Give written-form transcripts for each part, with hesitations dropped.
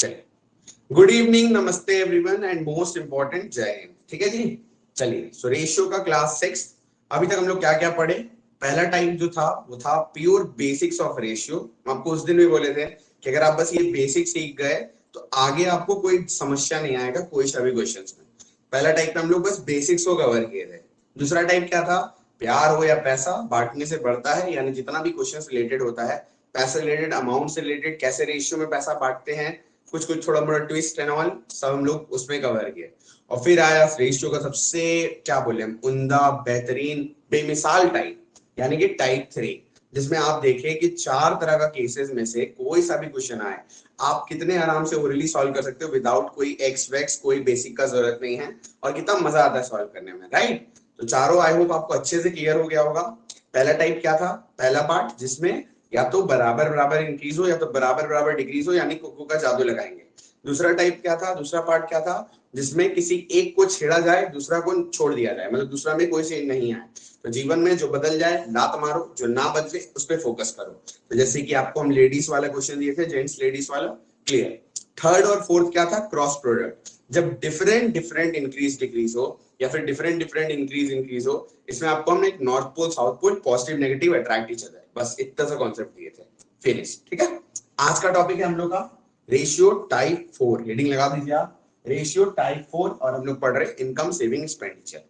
चलिए, good evening, नमस्ते everyone and most important जय हिंद। ठीक है जी। चलिए, सो रेशियो का क्लास 6। अभी तक हम लोग क्या क्या पढ़े? पहला टाइप जो था वो था प्योर बेसिक्स ऑफ रेशियो। हम आपको उस दिन भी बोले थे कि अगर आप बस ये बेसिक सीख गए तो आगे आपको कोई समस्या नहीं आएगा कोई सा भी क्वेश्चन में। पहला टाइप में हम लोग बस बेसिक्स को कवर किए थे। दूसरा टाइप क्या था? प्यार हो या पैसा, बांटने से बढ़ता है, यानी जितना भी क्वेश्चन रिलेटेड होता है पैसे रिलेटेड, अमाउंट से रिलेटेड, कैसे रेशियो में पैसा बांटते हैं, कुछ कुछ थोड़ा मोड़ा ट्विस्ट एंड ऑल सब हम लोग उसमें कवर किए। और फिर आया रेशियो का सबसे क्या बोले हम, उम्दा, बेहतरीन, बेमिसाल टाइप, यानी कि टाइप 3, जिसमें आप देखें कि 4 तरह का केसेस में से कोई सा भी क्वेश्चन आए आप कितने आराम से ओरली सॉल्व कर सकते हो विदाउट कोई एक्स वैक्स, कोई बेसिक का जरूरत नहीं है, और कितना मजा आता है सॉल्व करने में, राइट? तो चारों आई होप आपको अच्छे से क्लियर हो गया होगा। पहला टाइप क्या था? पहला पार्ट जिसमें या तो बराबर बराबर इंक्रीज हो या तो बराबर बराबर डिक्रीज हो, यानी कुकू का जादू लगाएंगे। दूसरा टाइप क्या था? दूसरा पार्ट क्या था? जिसमें किसी एक को छेड़ा जाए, दूसरा को छोड़ दिया जाए, मतलब दूसरा में कोई चेंज नहीं आए। तो जीवन में जो बदल जाए लात मारो, जो ना बदले उस पर फोकस करो। तो जैसे कि आपको हम लेडीज वाला क्वेश्चन दिए थे, जेंट्स लेडीज वाला, क्लियर। थर्ड और फोर्थ क्या था? क्रॉस प्रोडक्ट, जब डिफरेंट डिफरेंट इंक्रीज डिक्रीज हो या फिर डिफरेंट डिफरेंट इंक्रीज इंक्रीज हो, इसमें आपको हमने एक north pole south pole, positive negative attract each other, बस इतना सा कॉन्सेप्ट दिए थे। फिनिश। ठीक है। आज का टॉपिक है हम लोग का रेशियो टाइप 4। हेडिंग लगा दीजिए आप, रेशियो टाइप 4, और हम लोग पढ़ रहे इनकम सेविंग एक्सपेंडिचर।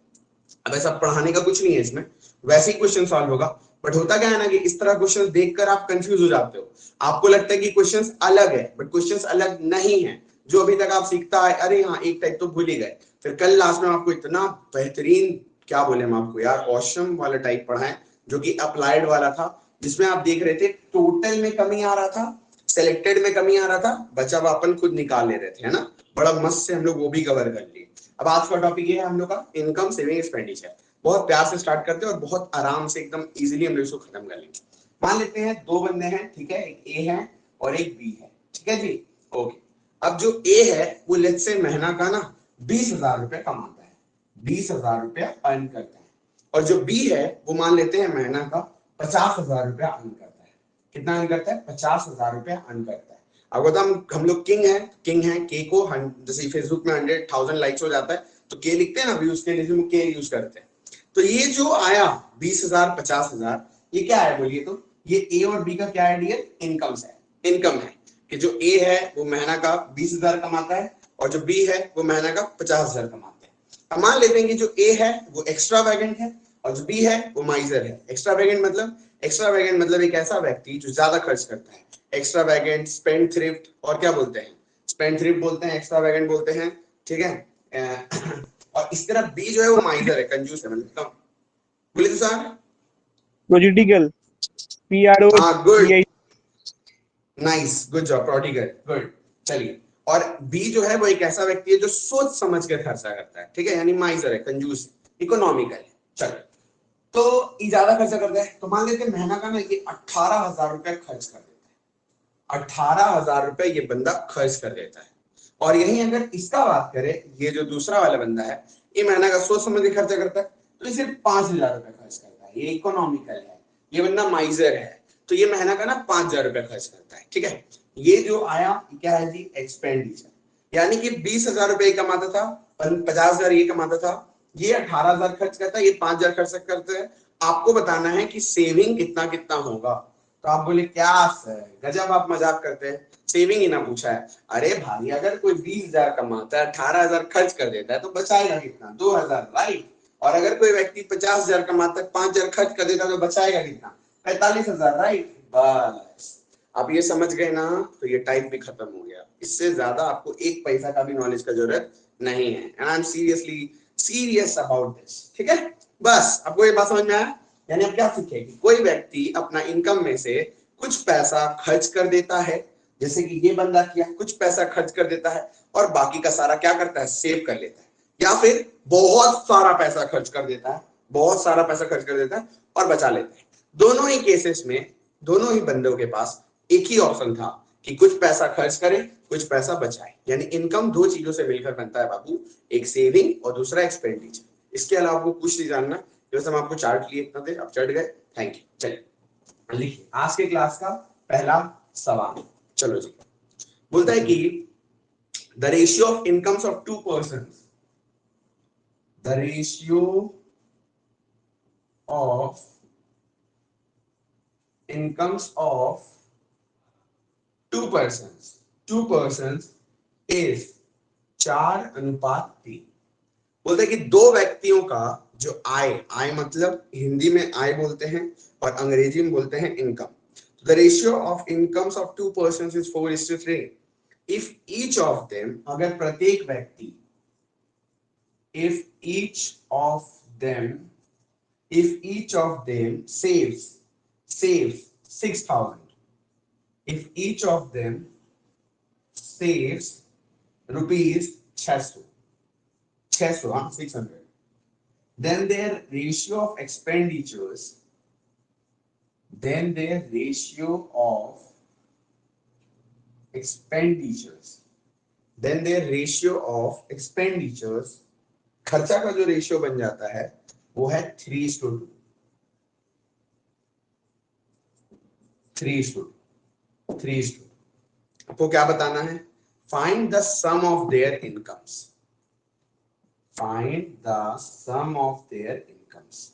अब ऐसा पढ़ाने का कुछ नहीं है इसमें, वैसे ही क्वेश्चन सॉल्व होगा। बट होता क्या है ना कि इस तरह क्वेश्चन देखकर आप कंफ्यूज हो जाते हो, आपको लगता है कि क्वेश्चंस अलग है, बट क्वेश्चंस अलग नहीं है। जो अभी तक आप सीखता है, अरे हाँ एक टाइप तो भूल ही गए, फिर कल लास्ट में आपको इतना बेहतरीन, क्या बोले हम आपको यार, ऑसम वाला टाइप पढ़ाएं जो कि अप्लाइड वाला था, जिसमें आप देख रहे थे टोटल में कमी आ रहा था, सेलेक्टेड में कमी आ रहा था, बचा हुआ अपन खुद निकाल ले रहे थे, है ना? बड़ा मस्त से हम लोग वो भी कवर कर लिए। अब आज का टॉपिक ये है हम लोग का इनकम सेविंग एक्सपेंडिचर। बहुत प्यार से स्टार्ट करते हैं और बहुत आराम से एकदम इजीली हम लोग इसको खत्म कर लेंगे। मान लेते हैं दो बंदे हैं, ठीक है, एक ए है और एक बी है, ठीक है जी। ओके। अब जो ए है वो लेट्स से महीना का ना 20,000 रुपया कमाता है, 20,000 रुपया अर्न करता है। और जो बी है वो मान लेते हैं महीना का 50,000 रुपया अर्न करता है। कितना अर्न करता है? 50,000 रुपया अर्न करता है। अब बता, हम लोग किंग है, के को जैसे फेसबुक में 100,000 लाइक्स हो जाता है तो के लिखते हैं ना, व्यूज के लिए के यूज करते हैं। तो ये जो आया 20,000 50,000, ये क्या है बोलिए? तो ये ए और बी का क्या है डियर? इनकम्स है। इनकम है कि जो ए है वो महीना का 20,000 कमाता है और जो बी है वो महीना का 50,000 कमाता है। अब मान लेते हैं कि जो ए है वो एक्स्ट्रा वैगेंट है और जो बी है वो माइजर है। एक्स्ट्रा वैगेंट मतलब एक ऐसा व्यक्ति जो ज्यादा खर्च करता है। एक्स्ट्रा वैगेंट, स्पेंड थ्रिफ्ट, और क्या बोलते हैं? स्पेंड थ्रिफ्ट बोलते हैं, एक्स्ट्रा वैगेंट बोलते हैं, ठीक है। और इस तरह बी जो है वो माइजर है, कंजूस है, मतलब कम। बोले तो सर? प्रोजिटिकल, PRO हाँ, good, GI। Nice, good job, prodigal, good. चलिए, और बी जो है वो एक ऐसा व्यक्ति है जो सोच समझ कर खर्चा करता है, ठीक है, यानी माइजर है, कंजूस, इकोनॉमिकल है। चलो, तो ये ज्यादा खर्चा करता है, तो मान लेते हैं महीना का ना ये 18,000 रुपया खर्च कर देता है। 18,000 रुपया ये बंदा खर्च कर देता है। और यही अगर इसका बात करें, ये जो दूसरा वाला बंदा है, ये महीना का सोच समझ के खर्चा करता है, तो ये सिर्फ 5,000 रुपया खर्च करता है। ये इकोनॉमिकल है, ये बंदा माइजर है, तो ये महीना का ना 5,000 रुपया खर्च करता है, ठीक है। ये जो आया क्या है जी? एक्सपेंडिचर, यानी कि 20,000 रुपये कमाता था, 50,000 ये कमाता था, ये 18,000 खर्च करता है, ये 5,000 खर्च करते हैं। आपको बताना है कि सेविंग कितना कितना होगा। तो आप बोले क्या सर, गजब आप मजाक करते हैं, सेविंग ही ना पूछा है। अरे भाई, अगर कोई 20,000 कमाता है, 18,000 खर्च कर देता है, तो बचाएगा कितना? 2,000, राइट। और अगर कोई व्यक्ति 50,000 कमाता है, 5,000 खर्च कर देता है, तो बचाएगा कितना? 45,000, राइट। बस आप ये समझ गए ना, तो ये टाइप भी खत्म हो गया। इससे ज्यादा आपको एक पैसा का भी नॉलेज का जरूरत नहीं है, and I am seriously serious about this, ठीक है। बस आपको ये बात समझ में आया? यानी आप क्या सीखे कि कोई व्यक्ति अपना इनकम में से कुछ पैसा खर्च कर देता है, जैसे कि ये बंदा किया, कुछ पैसा खर्च कर देता है और बाकी का सारा क्या करता है? सेव कर लेता है। या फिर बहुत सारा पैसा खर्च कर देता है, बहुत सारा पैसा खर्च कर देता है और बचा लेता है। दोनों ही केसेस में दोनों ही बंदों के पास एक ही ऑप्शन था कि कुछ पैसा खर्च करे, कुछ पैसा बचाए। यानी इनकम दो चीजों से मिलकर बनता है बाबू, एक सेविंग और दूसरा एक्सपेंडिचर। इसके अलावा आपको कुछ नहीं जानना। जैसे हम आपको चार्ट लिए इतना देर, अब चढ़ गए, थैंक यू। चलिए लिखिए आज के क्लास का पहला सवाल। चलो जी, बोलता है कि The ratio of incomes of two persons. The ratio of incomes of two persons is 4:3। बोलते हैं कि दो व्यक्तियों का जो आय मतलब हिंदी में आय बोलते हैं और अंग्रेजी में बोलते हैं income. The ratio of incomes of to persons is 4:3। If each of them, अगर प्रत्येक व्यक्ति, if each of them saves 6,000, if each of them saves rupees 600, 600, then their ratio of expenditures खर्चा का जो रेशियो बन जाता है वो है 3:2। 3:2। आपको क्या बताना है? Find the sum of their incomes. Find the sum of their incomes.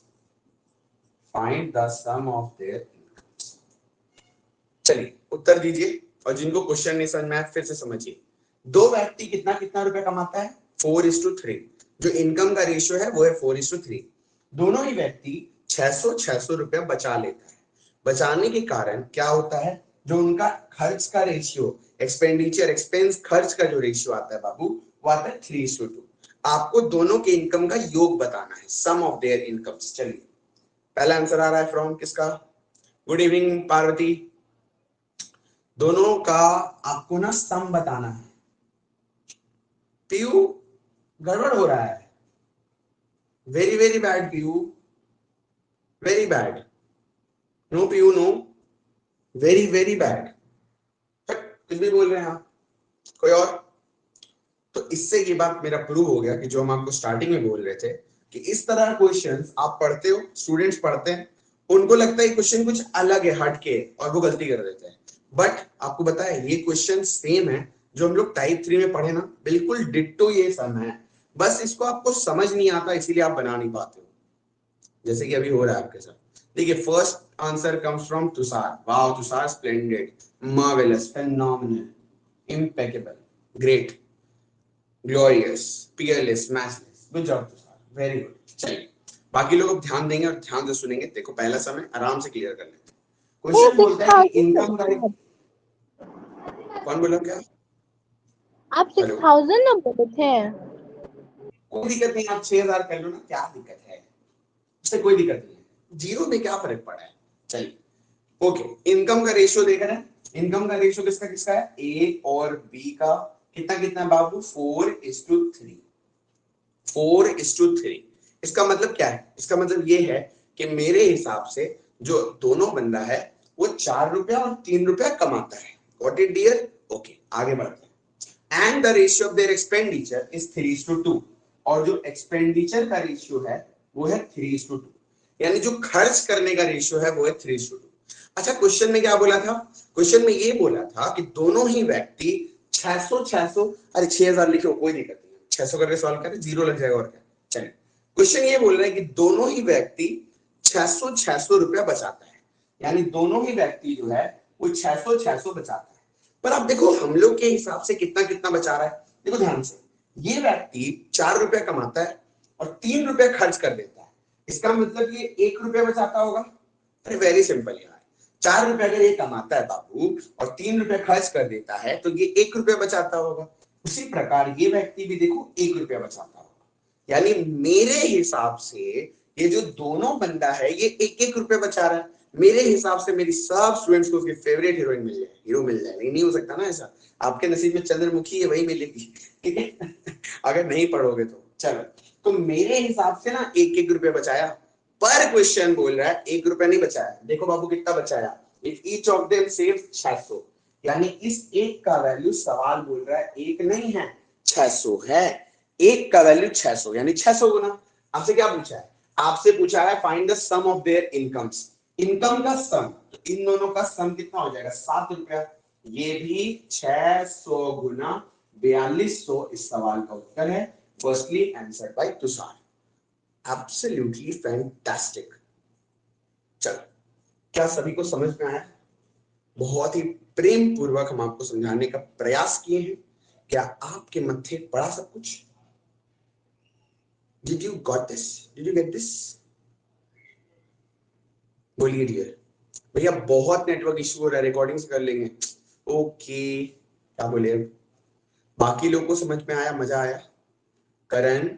चलिए उत्तर दीजिए, और जिनको क्वेश्चन नहीं समझ में आया फिर से समझिए। दो व्यक्ति कितना कितना रुपया कमाता है? 4:3। जो इनकम का रेशियो है वो है 4:3। दोनों ही व्यक्ति 600 रुपया बचा लेता है। बचाने के कारण क्या होता है? जो उनका खर्च का रेशियो, एक्सपेंस खर्च का जो रेशियो आता है बाबू, वो आता है 3:2। आपको दोनों के इनकम का योग बताना है, सम ऑफ देयर इनकम्स। चलिए पहला आंसर आ रहा है फ्रॉम किसका? Good evening Parvati. दोनों का आपको ना सम बताना है। पीयू गड़बड़ हो रहा है, वेरी वेरी बैड पीयू, वेरी बैड। नो पीयू नो, वेरी वेरी बैड। कुछ भी बोल रहे हैं आप, कोई और? तो इससे ये बात मेरा प्रूव हो गया कि जो हम आपको स्टार्टिंग में बोल रहे थे कि इस तरह क्वेश्चंस आप पढ़ते हो, स्टूडेंट्स पढ़ते हैं, उनको लगता है क्वेश्चन कुछ अलग है, हटके, और वो गलती कर देते हैं। बट आपको पता है ये क्वेश्चन सेम है जो हम लोग टाइप 3 में पढ़े ना, बिल्कुल डिट्टो ये सम है। बस इसको आपको समझ नहीं आता, इसीलिए आप बना नहीं पाते हो, जैसे कि अभी हो रहा है आपके साथ। देखिए first answer comes from Tushar. Wow Tushar, splendid, marvellous, phenomenal, impeccable, great, glorious, peerless, matchless. Good job Tushar, very good. चलिए बाकी लोग ध्यान देंगे और ध्यान से सुनेंगे। देखो पहला समय आराम से क्लियर कर लेते हैं। क्वेश्चन बोलता है कि इनकम का, कौन बोला क्या? आप 6,000 ना बोले थे। कोई दिक्कत नहीं, आप 6,000 कर लो ना, क्या दिक्कत है? इससे कोई दिक्कत नहीं है, जीरो में क्या फर्क पड़ा है। चलिए ओके, इनकम का रेशियो देख रहे हैं। इनकम का रेशियो किसका किसका है? ए और बी का। कितना कितना बाबू? 4:3। 4:3। इसका मतलब क्या है? इसका मतलब ये है कि मेरे हिसाब से जो दोनों बंदा है वो 4 रुपया और 3 रुपया कमाता है। Got it dear? ओके आगे बढ़ते हैं। And the ratio of their expenditure is 3:2। और जो एक्सपेंडिचर का रेशियो है वो है 3:2, यानी जो खर्च करने का रेशियो है वो है 3:2। अच्छा क्वेश्चन में क्या बोला था? क्वेश्चन में ये बोला था कि दोनों ही व्यक्ति 600, अरे 6,000 लिखो कोई दिक्कत नहीं, 600 करके सॉल्व करें, जीरो लग जाएगा और क्या। चलिए क्वेश्चन ये बोल रहा है कि दोनों ही व्यक्ति 600 रुपया बचाता है, यानी दोनों ही व्यक्ति जो है वो 600 बचाता है। पर आप देखो हम लोग के हिसाब से कितना कितना बचा रहा है। देखो ध्यान से, ये व्यक्ति 4 रुपया कमाता है और 3 रुपया खर्च कर देता है। इसका मतलब ये 1 रुपया बचाता होगा। अरे वेरी सिंपल यार, 4 रुपया अगर ये कमाता है बाबू और 3 रुपया खर्च कर देता है तो ये 1 रुपया बचाता होगा। उसी प्रकार ये व्यक्ति भी देखो 1 रुपया बचाता होगा। यानी मेरे हिसाब से ये जो दोनों बंदा है ये 1-1 रुपया बचा रहा है। मेरे हिसाब से मेरी सब स्टूडेंट्स को उसकी फेवरेट हीरोइन मिल जाए, हीरो मिल जाए। नहीं हो सकता ना ऐसा, आपके नसीब में चंद्रमुखी है वही मिलेगी, ठीक है अगर नहीं पढ़ोगे तो। चलो तो मेरे हिसाब से ना 1-1 रुपया बचाया, पर क्वेश्चन बोल रहा है 1 रुपया नहीं बचाया। देखो बाबू कितना बचाया, if each of them saves 600, यानी इस एक का वैल्यू, सवाल बोल रहा है एक नहीं है 600 है। एक का वैल्यू 600 यानी 600 गुना। आपसे क्या पूछा है? आपसे पूछा है find the sum of their incomes. Income का सम, तो इन दोनों का सम कितना हो जाएगा? 7 रुपया। ये भी 600 गुना 4200 इस सवाल का उत्तर है। Firstly answered bye Tushar. Absolutely fantastic. चलो, क्या सभी को समझ में आया? बहुत ही प्रेम पूर्वक हम आपको समझाने का प्रयास किए हैं। क्या आपके मत्थे पड़ा सब कुछ? Did you got this? Did you get this? बोलिए डियर। भैया बहुत नेटवर्क इशू हो रहा है, रिकॉर्डिंग्स कर लेंगे। ओके, क्या बोले? बाकी लोगों को समझ में आया? मजा आया? करण,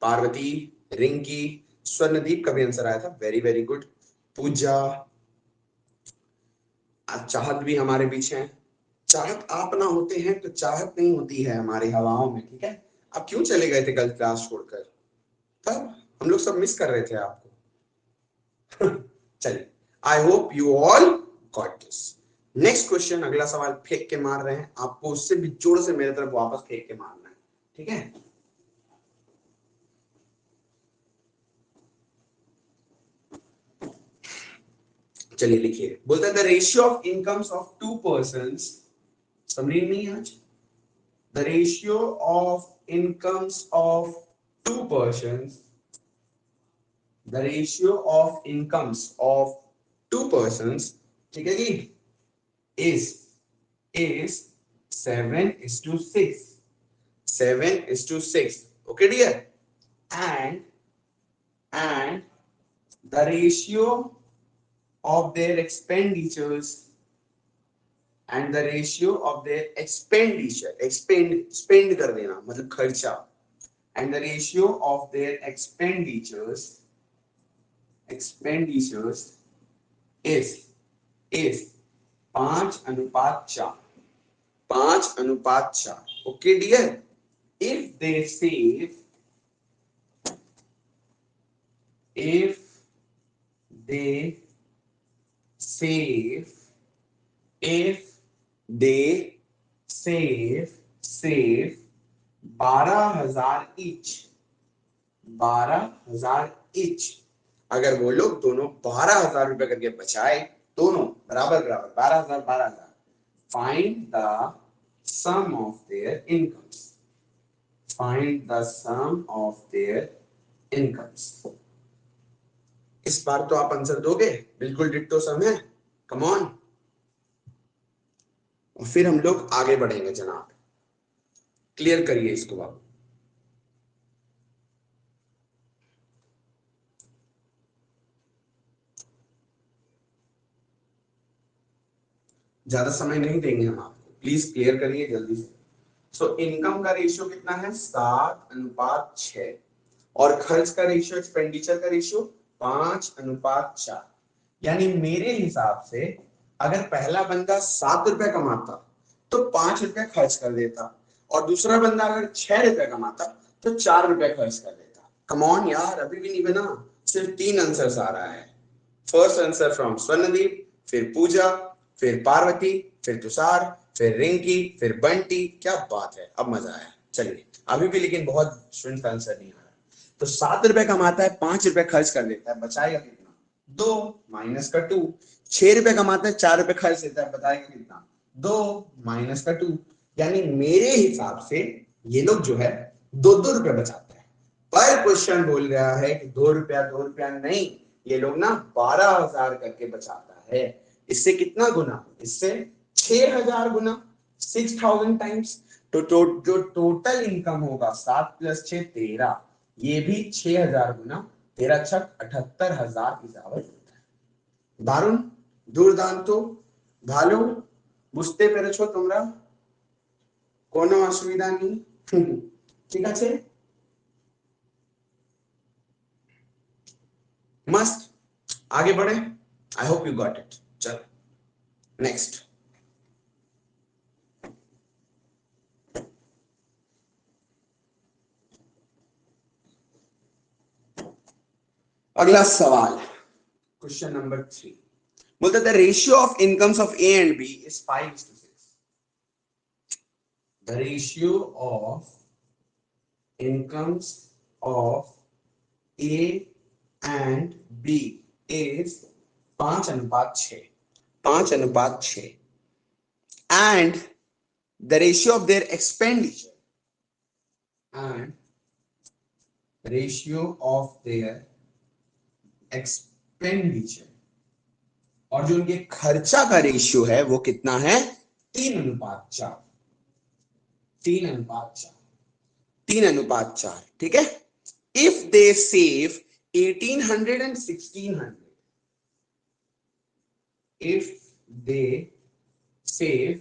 पार्वती, रिंकी, स्वर्णदीप का भी आंसर आया था, वेरी वेरी गुड। पूजा, आज चाहत भी हमारे बीच है। चाहत आप ना होते हैं तो चाहत नहीं होती है हमारे हवाओं में, ठीक है? आप क्यों चले गए थे कल क्लास छोड़कर? तब हम लोग सब मिस कर रहे थे आपको। चलिए, आई hope you all got this. Next question, अगला सवाल फेंक के मार रहे हैं आपको, उससे भी जोर से मेरे तरफ वापस फेंक के मारना है, ठीक है? चलिए लिखिए। बोलता है the ratio of incomes of two persons, समझ नहीं आज? The ratio of incomes of two persons, the ratio of incomes of two persons, ठीक है जी, is 7:6, 7:6, okay dear, and the ratio of their expenditures, and the ratio of their expenditure, spend कर देना मतलब खर्चा, and the ratio of their expenditures is 5:4, 5:4, okay dear. If they save, if they save, if they save 12,000 each, 12,000 each, अगर वो लोग दोनों 12,000 रुपए करके बचाए, दोनों बराबर बराबर 12,000 12,000, find the sum of their incomes, find the sum of their incomes. इस बार तो आप आंसर दोगे, बिल्कुल डिट्टो सम है, कम ऑन। और फिर हम लोग आगे बढ़ेंगे जनाब। क्लियर करिए इसको बाबू। ज्यादा समय नहीं देंगे हम आपको, प्लीज क्लियर करिए जल्दी से। सो इनकम का रेशियो कितना है? 7:6, और खर्च का रेशियो, एक्सपेंडिचर का रेशियो 5:4। यानी मेरे हिसाब से अगर पहला बंदा 7 रुपए कमाता तो 5 रुपए खर्च कर देता, और दूसरा बंदा अगर 6 रुपए कमाता तो 4 रुपए खर्च कर देता। कम ऑन यार, अभी भी नहीं बना, सिर्फ 3 आंसर्स आ रहा है। फर्स्ट आंसर फ्रॉम स्वर्णदीप, फिर पूजा, फिर पार्वती, फिर तुषार, फिर रिंकी, फिर बंटी। क्या बात है, अब मजा आया। चलिए, अभी भी लेकिन बहुत स्टूडेंट का आंसर नहीं आ रहा। तो 7 रुपए कमाता है, 5 रुपए खर्च कर देता है, बचाएगा कितना? 2 माइनस का 2। 6 रुपए कमाता है, 4 रुपए खर्च देता है, बताएगा कितना? 2 माइनस का 2। यानी मेरे हिसाब से ये लोग जो है 2-2 रुपए बचाते हैं। पर क्वेश्चन बोल रहा है कि 2 रुपया नहीं, ये लोग ना 12,000 करके बचाता है। इससे कितना गुना? इससे 6,000 गुना, 6,000 टाइम्स। तो जो टोटल इनकम होगा 7 + 6 13, ये भी 6,000 गुना 13 छक 78,000 इजावत होता है। दारुण দুর্দান্ত ভালো, বুঝতে পেরেছো তোমরা? কোনো অসুবিধা নেই, ঠিক আছে? मस्त, आगे बढ़े। I hope you got it. चलो नेक्स्ट। अगला सवाल, क्वेश्चन नंबर 3। बोलता है ratio of incomes of A and B is 5:6। The ratio of incomes of A and B is 5:6, 5:6। And the ratio of their expenditure and ratio of their expenditure, और जो उनके खर्चा का ratio है वो कितना है 3:4, 3:4, 3:4, ठीक है। If they save 1800 and 1600, if they save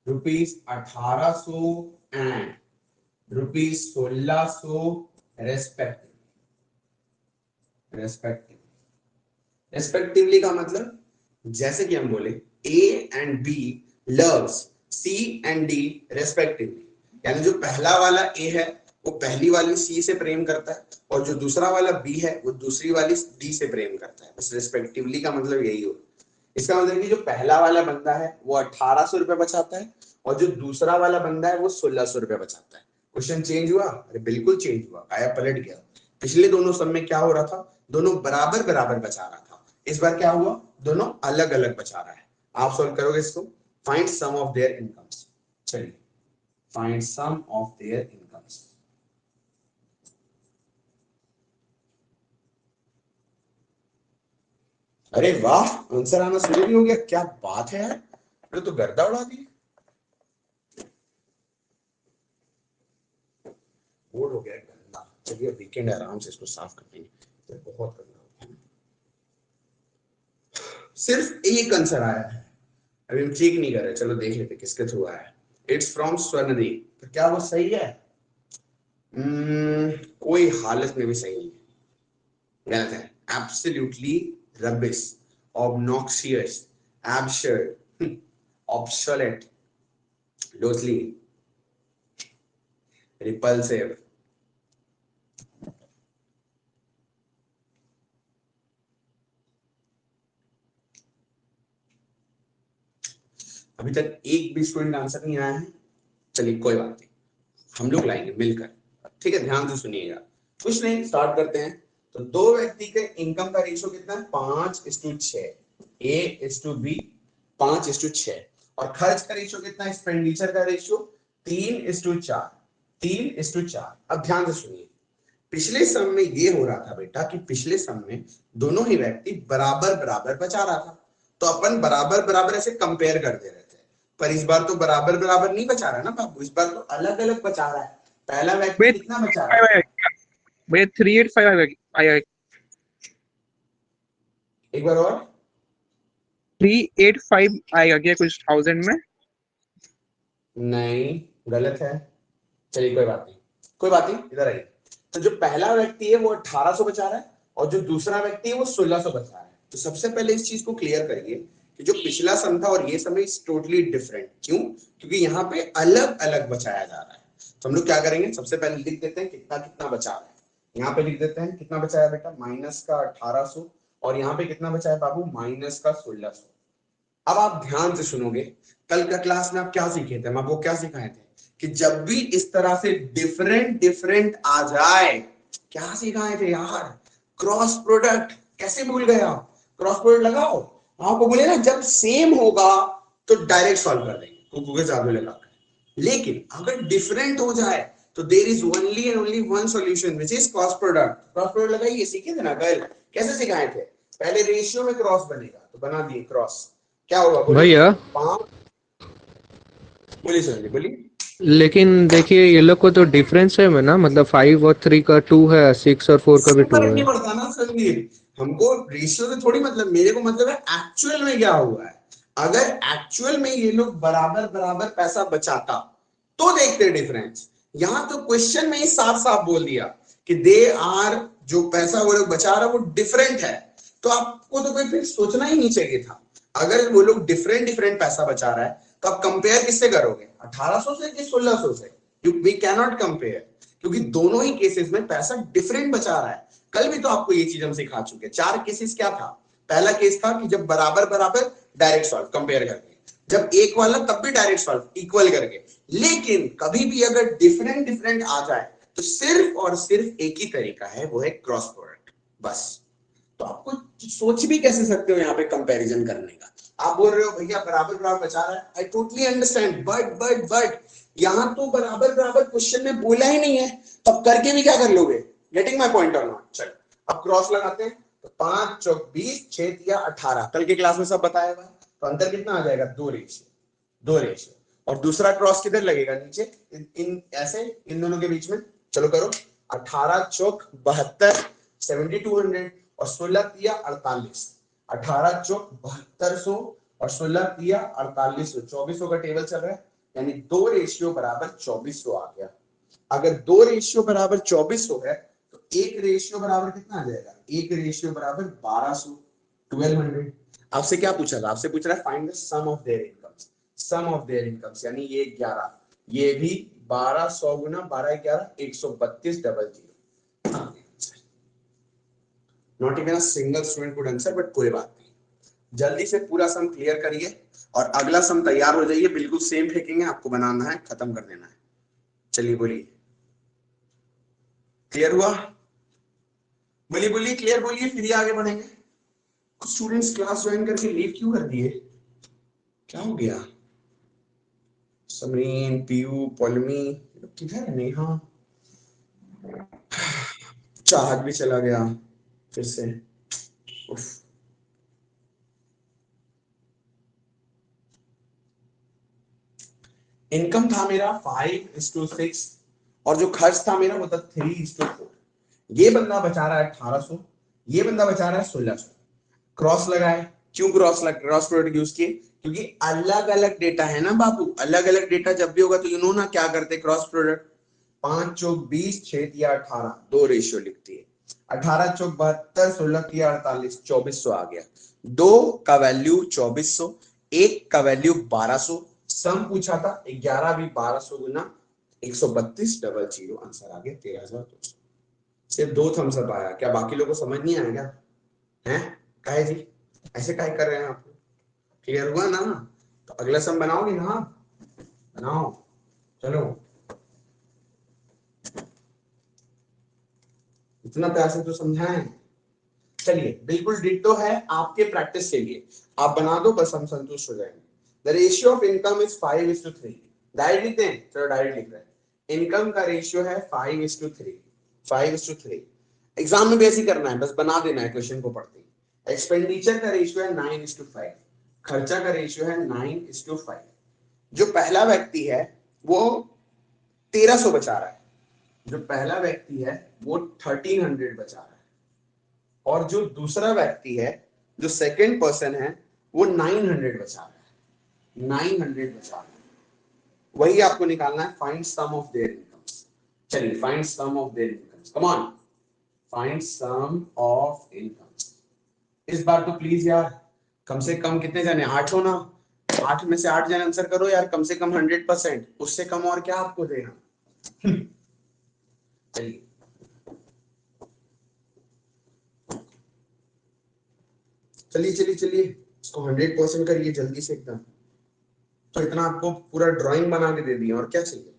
₹1800 and ₹1600 respectively का मतलब जैसे कि हम बोले A and B loves C and D respectively, यानी जो पहला वाला A है वो पहली वाली C से प्रेम करता है और जो दूसरा वाला B है वो दूसरी वाली D से प्रेम करता है। बस रेस्पेक्टिवली का मतलब यही हो। इसका मतलब कि जो पहला वाला बंदा है वो 1800 रुपए बचाता है और जो दूसरा वाला बंदा है वो 1600 रुपए बचाता है। क्वेश्चन चेंज हुआ? अरे बिल्कुल चेंज हुआ, काया पलट गया। पिछले दोनों सब में क्या हो रहा था, दोनों बराबर बराबर बचा रहा था। इस बार क्या हुआ, दोनों अलग अलग बचा रहा है। आप सॉल्व करोगे इसको। Find sum of their incomes. चलिए find sum of their incomes. अरे वाह, आंसर आना शुरू भी हो गया, क्या बात है यार, मैंने तो गर्दा उड़ा दी। बोर्ड हो गया गंदा। चलिए वीकेंड आराम से इसको साफ कर देंगे, तो बहुत गंदा हो गया। सिर्फ एक आंसर आया है, अभी हम चेक नहीं कर रहे, चलो देख लेते किसके थ्रू आया है। It's from Swarnadi. तो क्या वो सही है? कोई हालत में भी सही नहीं है, गलत है। Absolutely rubbish, obnoxious, absurd, obsolete, loathly, repulsive. अभी तक एक भी स्टूडेंट आंसर नहीं आया है। चलिए कोई बात नहीं, हम लोग लाएंगे मिलकर, ठीक है। ध्यान से सुनिएगा, कुछ नहीं, स्टार्ट करते हैं। तो दो व्यक्ति के इनकम का रेशियो कितना है? 5:6। A:B 5:6। और खर्च का रेशियो कितना है? एक्सपेंडिचर का रेशियो 3:4, 3:4। अब ध्यान से सुनिए, पिछले सम में ये हो रहा था बेटा कि पिछले सम में दोनों ही व्यक्ति बराबर बराबर बचा रहा था, तो अपन बराबर बराबर ऐसे कंपेयर कर दे रहे थे। पर इस बार तो बराबर बराबर नहीं बचा रहा ना बाबू, इस बार तो अलग अलग बचा रहा है। पहला व्यक्ति कितना बचा रहा है? भैया 385 आया। एक बार और। 385 आएगा क्या कुछ 1000 में? नहीं, गलत है। चलिए कोई बात नहीं, कोई बात नहीं, इधर आइए। तो जो पहला व्यक्ति है वो 1800 बचा रहा है और जो दूसरा व्यक्ति है वो 1600 बचा रहा है। तो सबसे पहले इस चीज को क्लियर करिए कि जो पिछला सम था और ये सम इज टोटली डिफरेंट। क्यों? क्योंकि यहाँ पे अलग अलग बचाया जा रहा है। तो हम लोग क्या करेंगे, सबसे पहले लिख देते हैं कितना कितना बचा रहा है। यहाँ पे लिख देते हैं कितना बचाया बेटा, माइनस का 1800, और यहाँ पे कितना बचा है बाबू, माइनस का 1600। अब आप ध्यान से सुनोगे, कल का क्लास में आप क्या सीखे थे, हम आपको क्या सिखाए थे कि जब भी इस तरह से डिफरेंट डिफरेंट आ जाए, क्या सिखाए थे यार, क्रॉस प्रोडक्ट। कैसे भूल गए आप? क्रॉस प्रोडक्ट लगाओ। आपको बोले ना जब सेम होगा तो डायरेक्ट सॉल्व कर देंगे, कुकू के जादू लगाकर। लेकिन अगर डिफरेंट हो जाए तो there is only and only one solution which is cross product. Cross product लगाइए, सीखे थे ना कल, कैसे सिखाए थे? पहले रेशियो में क्रॉस बनेगा, तो बना दिए क्रॉस। क्या होगा भैया? बोलिए सर, बोलिए। लेकिन देखिए ये लोग को तो डिफरेंस है में ना, मतलब 5 और 3 का 2 है, 6 और 4 का भी 2 फर्क है। नहीं पड़ता ना संदीप, हमको रेशियो से थोड़ी मतलब, मेरे को मतलब है एक्चुअल में क्या हुआ है। अगर एक्चुअल में ये लोग बराबर बराबर पैसा बचाता तो देखते डिफरेंस। यहां तो क्वेश्चन में ही साफ साफ बोल दिया कि दे आर, जो पैसा वो लोग बचा रहा वो डिफरेंट है, तो आपको तो कोई फिर सोचना ही नहीं चाहिए था। अगर वो लोग डिफरेंट डिफरेंट पैसा बचा रहा है तो आप कंपेयर किससे करोगे, 1800 से कि 1600 से? वी कैन नॉट कंपेयर, क्योंकि दोनों ही केसेस में पैसा डिफरेंट बचा रहा है। कल भी तो आपको ये चीज हम सिखा चुके हैं। 4 केसेस क्या था? पहला केस था कि जब बराबर बराबर डायरेक्ट सॉल्व कंपेयर करके, जब एक वाला तब भी डायरेक्ट सॉल्व इक्वल करके। लेकिन कभी भी अगर डिफरेंट डिफरेंट आ जाए तो सिर्फ और सिर्फ एक ही तरीका है, वो है क्रॉस प्रोडक्ट, बस। तो आपको सोच भी कैसे सकते हो यहाँ पे कंपैरिजन करने का। आप बोल रहे हो भैया बराबर बराबर बचा रहा है, आई टोटली अंडरस्टैंड, बट यहाँ तो बराबर बराबर क्वेश्चन में बोला ही नहीं है, तब करके भी क्या कर लोगे? गेटिंग माई पॉइंट और नॉट? चलो अब क्रॉस लगाते हैं, तो 5 चौक 20, 6 तिया 18, कल के क्लास में सब बताया हुआ है। तो अंतर कितना आ जाएगा? 2 रेशियो। और दूसरा क्रॉस किधर लगेगा? नीचे, इन ऐसे इन दोनों के बीच में। चलो करो, 18 चौक 72, 7200 और 16 तिया 48, 18 चौक 7200 और 16 तिया 4800, 2400 का टेबल चल रहा है, यानी 2 रेशियो बराबर 2400 आ गया। अगर 2 रेशियो बराबर 2400 है तो 1 रेशियो बराबर कितना आ जाएगा? 1 रेशियो बराबर 1200, 1200। आपसे क्या पूछा था? आपसे पूछ रहा है find the sum of their incomes, sum of their incomes, यानी ये 11, ये भी 1200 गुना 12 11 132 double zero. Not even a single student could answer, but कोई बात नहीं, जल्दी से पूरा सम क्लियर करिए और अगला सम तैयार हो जाइए, बिल्कुल सेम फेंकेंगे, आपको बनाना है, खत्म कर देना है। चलिए बोलिए, क्लियर हुआ? बोलिए क्लियर बोलिए, फिर ही आगे बढ़ेंगे। कुछ स्टूडेंट्स क्लास ज्वाइन करके लीव क्यों कर दिए? क्या हो गया? समरीन, पीयू, पॉलमी किधर है? नेहा, चाहत भी चला गया फिर से। उफ। इनकम था मेरा 5:6 और जो खर्च था मेरा वो था 3:4। ये बंदा बचा रहा है 1800, ये बंदा बचा रहा है 1600। क्रॉस लगाए, क्यों क्रॉस प्रोडक्ट यूज किए? क्योंकि अलग अलग डेटा है ना बाबू, अलग अलग डेटा जब भी होगा तो यू नो ना क्या करते क्रॉस प्रोडक्ट। 5 चौक 20, 6 तिया 18, 2 रेशियो लिखती है। 18 चौक 72, 16 तिया 48, 2400 आ गया। 2 का वैल्यू 2400, 1 का वैल्यू 1200, सम पूछा था 11 भी 1200 गुना 132 डबल जीरो, आंसर आ गया 13,200। सिर्फ 2 थम्स अप आया, क्या बाकी लोगों को समझ नहीं आया क्या? हैं काहे जी ऐसे काहे कर रहे हैं आप? क्लियर हुआ ना? तो अगला सम बनाओगे ना? बनाओ, चलो, इतना प्यार से तो समझाएं। चलिए, बिल्कुल डिट्टो है आपके प्रैक्टिस के लिए, आप बना दो बस, हम संतुष्ट हो जाएंगे। The ratio of income is 5:3। Direct लिखते हैं, चलो डायरेक्ट लिख रहे हैं। इनकम का रेशियो है 5:3, 5:3। एग्जाम में भी ऐसे करना है, बस बना देना है क्वेश्चन को पढ़ते ही। एक्सपेंडिचर का रेशियो है 9:5, खर्चा का रेशियो है 9:5। जो पहला व्यक्ति है वो 1300 बचा रहा है, जो पहला व्यक्ति है वो 1300 बचा रहा है, और जो दूसरा व्यक्ति है, जो सेकंड पर्सन है, वो 900 बचा रहा है, 900 बचा रहा है। वही आपको निकालना है, find sum of their incomes. चलिए find sum of their incomes, come on, find sum of incomes. इस बार तो प्लीज यार कम से कम कितने जने? 8 हो ना? 8 में से 8 जने आंसर करो यार, कम से कम 100%, उससे कम और क्या आपको देना। चलिए चलिए चलिए चलिए, इसको 100% करिए जल्दी से एकदम। तो इतना आपको पूरा ड्राइंग बना के दे दिया, और क्या चाहिए?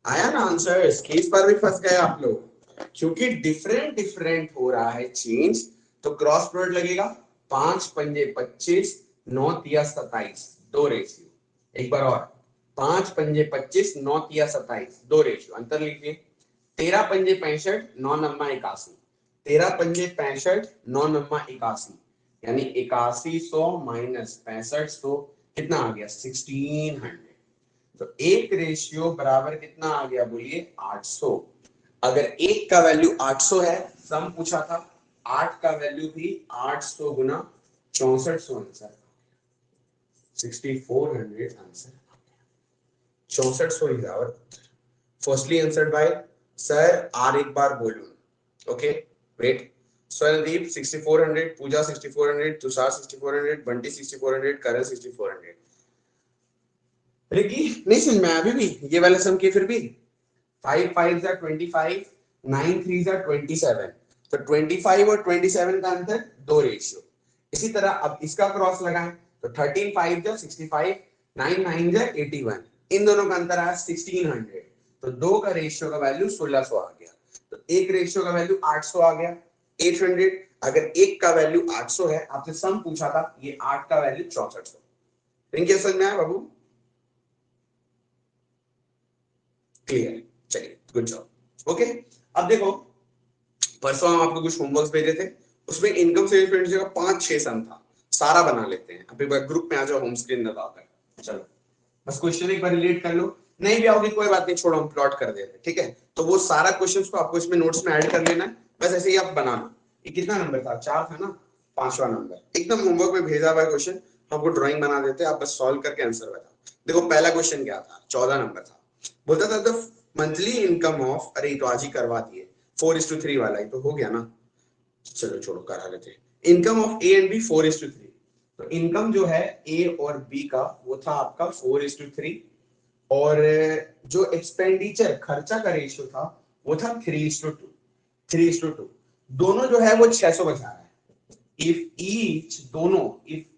आया ना आंसर्स? केस पर भी फंस गए आप लोग, क्योंकि डिफरेंट डिफरेंट हो रहा है चेंज, तो क्रॉस प्रोडक्ट लगेगा। 5 पंजे 25, 9 तिया 27, 2 रेशियो। एक बार और, 5 पंजे 25, 9 तिया 27, 2 रेशियो। अंतर लिखिए, 13 पंजे 65, 9 नम्मा 81, 13 पंजे 65, 9 नम्मा 81, यानी 8100 माइनस 6500 कितना आ गया? 1600। तो 1 रेशियो बराबर कितना आ गया? बोलिए 800। अगर 1 का वैल्यू 800 है, सम पूछा था, 8 का वैल्यू भी 800 गुना 6400, answer 6400, answer 6400 is our firstly answered by sir R Iqbal बोलून। Okay wait, Swardeep 6400, Puja 6400, Tushar 6400, Bunty 6400, Karan 6400। Ricky नहीं समझ में अभी भी ये वाला सम की फिर भी 5 5 जा 25 9 3 जा 27 तो 25 और 27 का अंतर 2 रेशियो। इसी तरह अब इसका क्रॉस लगाएं तो 13 5 जा 65 9 9 जा 81 इन दोनों का अंतर आया 1600 तो दो का रेशियो का वैल्यू 1600 आ गया तो एक रेशियो का वैल्यू 800 आ गया 800 अगर एक का वैल्यू 800 है आपसे सम पूछा था ये 8 का वैल्यू 6400 रिंकी समझ में आया बाबू क्लियर चलिए गुड जॉब ओके। अब देखो परसों हम आपको कुछ होमवर्क भेजे थे उसमें इनकम स्टेटमेंट जगह 5-6 सम था सारा बना लेते हैं अभी ग्रुप में आ जाओ होम स्क्रीन दबाकर चलो बस क्वेश्चन एक बार रिलेट कर लो नहीं भी आओगे कोई बात नहीं छोड़ो हम प्लॉट कर देते हैं ठीक है तो वो सारा क्वेश्चंस को आपको इसमें नोट्स में ऐड कर लेना है बस ऐसे ही आप बना लो। ये कितना नंबर था 4 था ना 5वां नंबर एकदम होमवर्क में भेजा हुआ क्वेश्चन हमको ड्राइंग बना देते हैं आप बस सॉल्व करके आंसर बताओ। देखो पहला क्वेश्चन क्या था 14 नंबर था बोलता था द मंथली इनकम ऑफ अरे तो आज ही करवा दिए 4:3 वाला ही तो हो गया ना चलो छोड़ो करा लेते income of A and B 4:3 तो इनकम जो है ए और बी का वो था आपका 4:3 और जो एक्सपेंडिचर खर्चा का रेशियो था वो था 3:2 दोनों जो है वो 600 बचा रहा है इफ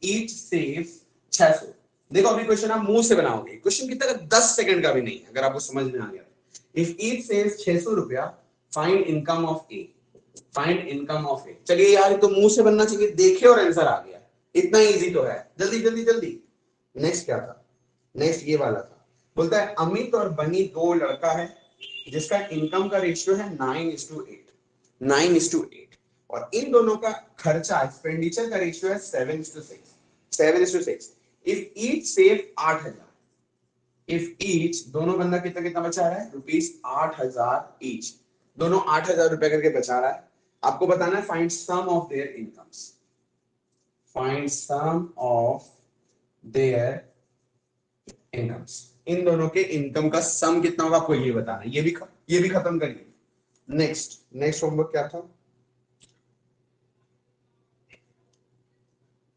ईच सेव्स 600 देखो अभी क्वेश्चन आप मुंह से बनाओगे क्वेश्चन कितना 10 सेकंड का भी नहीं अगर आपको समझ में आ गया इफ ईच सेव्स 600 रुपया फाइंड इनकम ऑफ ए चलिए यार तो मुंह से बनना चाहिए देखे और आंसर आ गया इतना इजी तो है जल्दी जल्दी जल्दी। नेक्स्ट क्या था नेक्स्ट ये वाला था बोलता है अमित और बनी दो लड़का है जिसका इनकम का रेशियो है 9:8 और इन दोनों का खर्चा एक्सपेंडिचर का रेशियो है 7:6 if each save 8,000 if each दोनों बंदा कितना कितना बचा रहा है ₹8,000 ईच दोनों 8,000 रुपए करके बचा रहा है आपको बताना है find sum of their incomes find sum of their incomes इन दोनों के इनकम का सम कितना होगा आपको ये बताना ये भी खत्म करिए। नेक्स्ट होमवर्क क्या था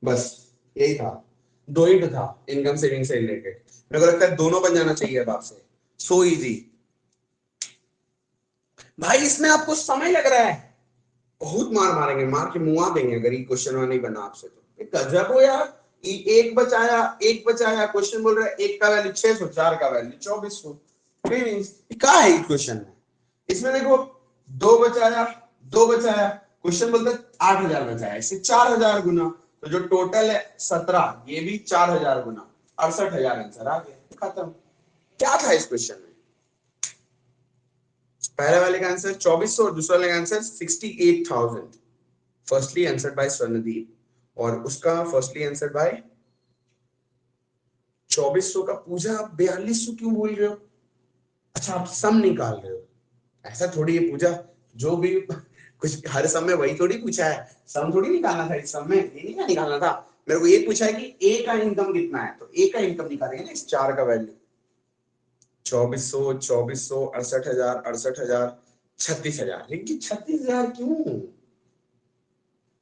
बस यही था 2 ही तो था इनकम सेविंग से रिलेटेड मेरे को लगता है दोनों बन जाना चाहिए अब आपसे सो इजी भाई इसमें आपको समय लग रहा है बहुत मारेंगे मार के मुआ देंगे अगर ये क्वेश्चन नहीं बना आपसे तो गजब हो यार एक बचाया क्वेश्चन बोल रहा है एक का वैल्यू 600 4 का वैल्यू 2400 क्या है क्वेश्चन में इसमें देखो दो बचाया क्वेश्चन बोलता है 8,000 बचाया इससे 4,000 गुना तो जो टोटल है 17 ये भी 4,000 गुना 68,000 आंसर आ गया खत्म। क्या था इस क्वेश्चन में पहले वाले का आंसर 2400 और दूसरे वाले का answer 68,000 firstly answered bye Swarndeep और उसका फर्स्टली आंसर बाय 2400 का पूजा आप 4200 क्यों बोल रहे हो अच्छा आप सम निकाल रहे हो ऐसा थोड़ी है पूजा जो भी कुछ हर सम में वही थोड़ी पूछा है सम थोड़ी निकालना था इस सम में ये नहीं निकालना था मेरे को ये पूछा है कि ए का इनकम कितना है तो ए का इनकम निकालेंगे ना इस 4 का वैल्यू 2400 68,000 36,000 लेकिन 36,000 क्यों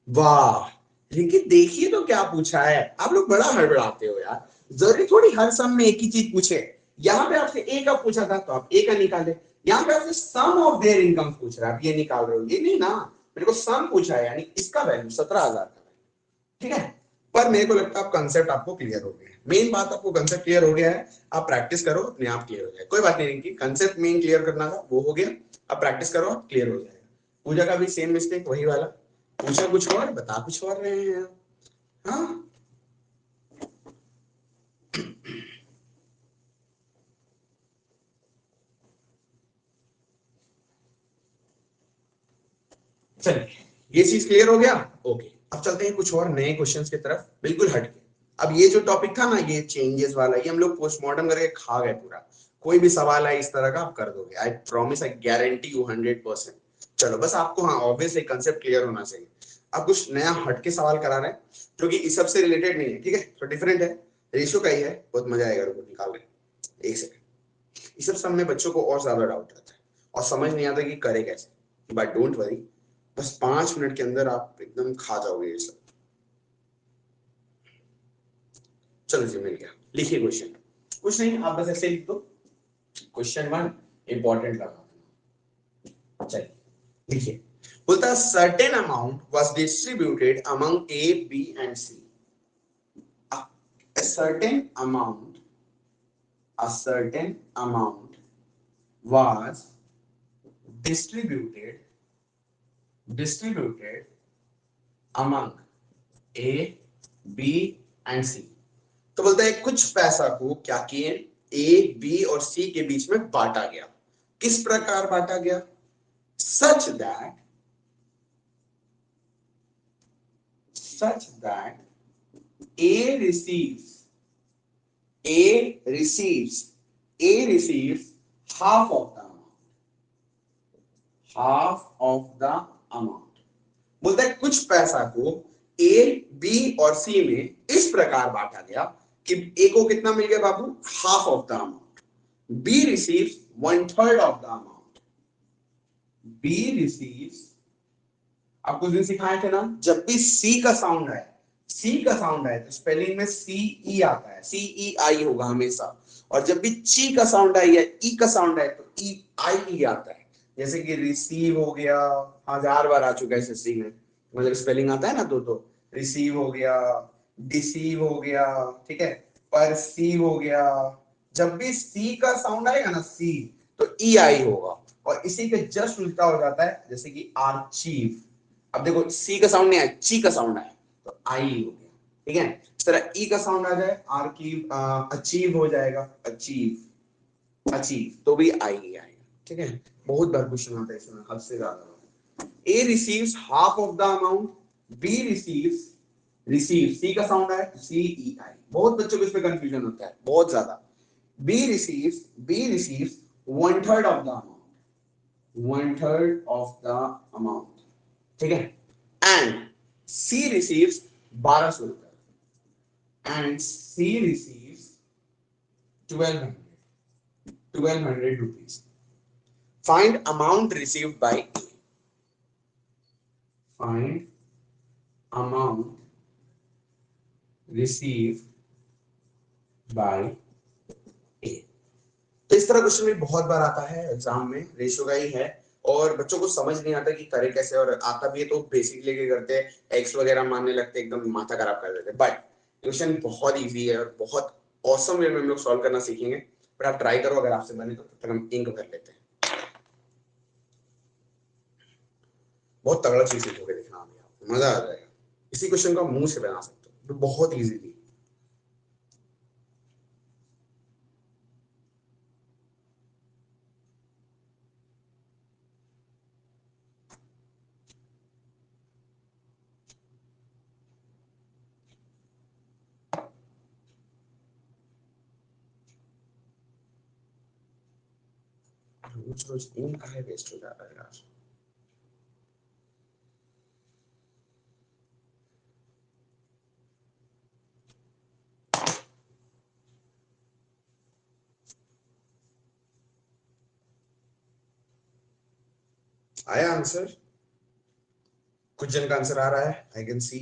वाह लेकिन देखिए तो क्या पूछा है आप लोग बड़ा हड़बड़ाते हो यार जरूरी थोड़ी हर सम में एक ही चीज पूछे यहाँ पे आपसे ए का पूछा था तो आप ए का निकाले यहाँ पे आपसे सम ऑफ देयर इनकम पूछ रहा है आप ये निकाल रहे हो ये नहीं ना मेरे को सम पूछा है यानी इसका वैल्यू 17,000 का ठीक है पर मेरे को लगता है कंसेप्ट आपको क्लियर हो गया है मेन बात आपको कंसेप्ट क्लियर हो गया है आप प्रैक्टिस करो अपने आप क्लियर हो जाए कोई बात नहीं कि कंसेप्ट मेन क्लियर करना था वो हो गया अब प्रैक्टिस करो क्लियर हो जाएगा। पूजा का भी सेम मिस्टेक वही वाला पूछा कुछ और बता कुछ और रहे हैं हाँ चलिए ये चीज क्लियर हो गया ओके अब चलते हैं कुछ और नए क्वेश्चंस की तरफ बिल्कुल हटके। अब ये जो टॉपिक था ना ये चेंजेस वाला ये हम लोग पोस्टमार्टम करके खा गए पूरा कोई भी सवाल है इस तरह का आप कर दोगे I promise I guarantee you 100%। चलो बस आपको हाँ ऑब्वियसली कंसेप्ट क्लियर होना चाहिए अब कुछ नया हटके सवाल करा रहे हैं क्योंकि इस सब से रिलेटेड नहीं है ठीक है तो डिफरेंट है रेशियो का ही है बहुत मजा आएगा रुको निकाल रहे एक सेकंड इस सब सब में बच्चों को और ज्यादा डाउट रहता है और समझ नहीं आता कि करे कैसे बट डोंट वरी बस 5 मिनट के अंदर आप एकदम खा जाओगे ये सब। चलो जी मिल गया लिखिए क्वेश्चन कुछ नहीं, आप बस ऐसे लिख दो क्वेश्चन 1 इंपॉर्टेंट लगा। चलिए लिखिए, बोलता certain amount was distributed among A B and C. a certain amount was distributed among A, B and C। तो बोलता है कुछ पैसा को क्या किए, ए, बी और सी के बीच में बांटा गया। किस प्रकार बांटा गया? such that A receives half of the amount। बोलता है कुछ पैसा को ए, बी और सी में इस प्रकार बांटा गया कि ए को कितना मिल गया बाबू? Half of the amount. B receives 1/3 of the amount. B receives, आप कुछ दिन सिखाए थे ना, जब भी सी का साउंड आए तो स्पेलिंग में सी ई आता है, सी ई आई होगा हमेशा। और जब भी ची का साउंड आए या ई का साउंड आए तो ई आई ई आता है। जैसे कि रिसीव हो गया, 1000 बार आ चुका है एसएससी में, मतलब स्पेलिंग आता है ना दो रिसीव हो गया, डिसीव हो गया, ठीक है, परसीव हो गया। जब भी सी का साउंड आएगा ना सी, तो ई आई होगा। और इसी के जस्ट उल्टा हो जाता है, जैसे कि आर्चीव। अब देखो सी का साउंड नहीं आया, ची का साउंड आया तो आई हो गया, ठीक है। इस तरह ई का साउंड आ जाए, आर्कीव, अचीव हो जाएगा, अचीव तो भी आई ही आएगा, ठीक है। बहुत बार क्वेश्चन आता है इसमें, हद से ज्यादा। A receives half of the amount, B receives C का साउंड आए सी ई आई। बहुत बच्चों को इसमें कंफ्यूजन होता है, बहुत ज्यादा। B receives 1/3 of the amount, 1/3 of the amount, ठीक है। एंड सी रिसीव्स 1200 रुपए, and C receives 1200 rupees। Find amount received by A। Find amount received by A। तो इस तरह क्वेश्चन भी बहुत बार आता है एग्जाम में, रेशियो का ही है। और बच्चों को समझ नहीं आता कि करे कैसे, और आता भी है तो बेसिक लेके करते हैं, एक्स वगैरह मानने लगते हैं, एकदम माथा खराब कर देते हैं। बट क्वेश्चन बहुत इजी है और बहुत ऑसम वे में हम लोग सॉल्व करना सीखेंगे। बट आप ट्राई करो, अगर आपसे बने तो तब तक हम इंक कर लेते हैं। बहुत तगड़ा चीज सीखोगे, देखना अभी आपको मजा आ जाएगा। इसी क्वेश्चन को आप मुंह से बना सकते हो, तो बहुत इजीली। रोज इंक का है, वेस्ट हो जा रहा है यार। आया आंसर? कुछ जन का आंसर आ रहा है, आई कैन सी।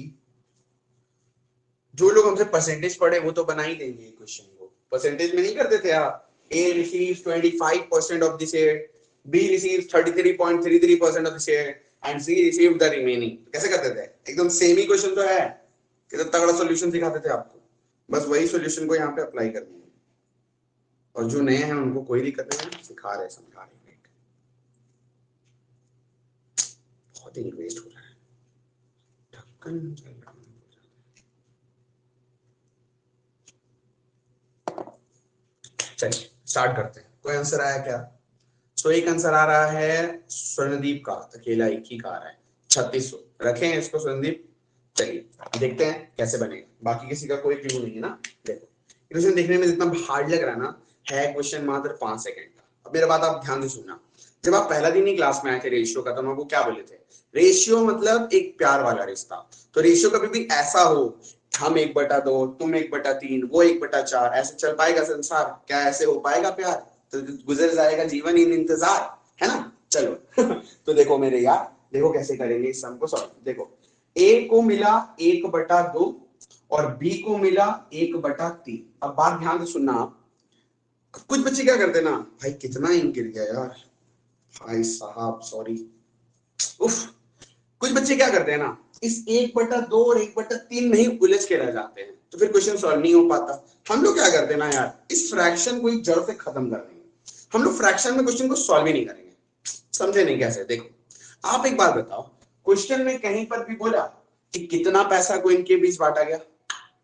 जो लोग हमसे परसेंटेज पढ़े वो तो बना ही देंगे क्वेश्चन को। परसेंटेज में नहीं करते थे आप, A receives 25% of the share, B receives 33.33% of the share and C receives the remaining। कैसे करते थे? एकदम सेम ही क्वेश्चन तो है, कितना तगड़ा सॉल्यूशन सिखाते थे आपको। बस वही सॉल्यूशन को यहाँ पे अप्लाई करनी है। और जो नए हैं उनको कोई दिक्कत नहीं है, सिखा रहे समझा रहे। बहुत ही वेस्ट हो रहा है, ढक्कन चल रहा है। चलिए स्टार्ट करते हैं। कोई आंसर आया क्या? तो एक आंसर आ रहा है स्वर्णदीप का, अकेला एक ही का आ रहा है, 3600। रखें इसको स्वर्णदीप। चलिए देखते हैं कैसे बनेगा, बाकी किसी का कोई क्लू नहीं है ना। देखो क्वेश्चन देखने में जितना हार्ड लग रहा है ना, है क्वेश्चन मात्र 5 सेकंड का। अब मेरा बात आप ध्यान से सुनना। जब आप पहला दिन ही क्लास में आए थे रेशियो का, तो हम आपको क्या बोले थे? रेशियो मतलब एक प्यार वाला रिश्ता। तो रेशियो कभी भी ऐसा हो, हम 1/2, तुम 1/3, वो 1/4, ऐसे चल पाएगा संसार? क्या ऐसे हो पाएगा प्यार? तो गुजर जाएगा जीवन इन इंतजार, है ना। चलो तो देखो मेरे यार, देखो कैसे करेंगे इस सम को सॉल्व। देखो ए को मिला 1/2 और बी को मिला 1/3। अब बात ध्यान से सुनना आप, कुछ बच्चे क्या करते हैं ना, भाई कितना इंक गिर गया यार, भाई साहब सॉरी, उफ। कुछ बच्चे क्या करते हैं ना, इस 1/2 और 1/3 में ही उलझ के रह जाते हैं, तो फिर क्वेश्चन सॉल्व नहीं हो पाता। हम लोग क्या करते हैं ना यार, इस फ्रैक्शन को एक जड़ से खत्म कर देंगे। हम लोग फ्रैक्शन में क्वेश्चन को सॉल्व ही नहीं करेंगे। समझे नहीं कैसे? देखो आप एक बात बताओ, क्वेश्चन में कहीं पर भी बोला कि कितना पैसा को इनके बीच बांटा गया?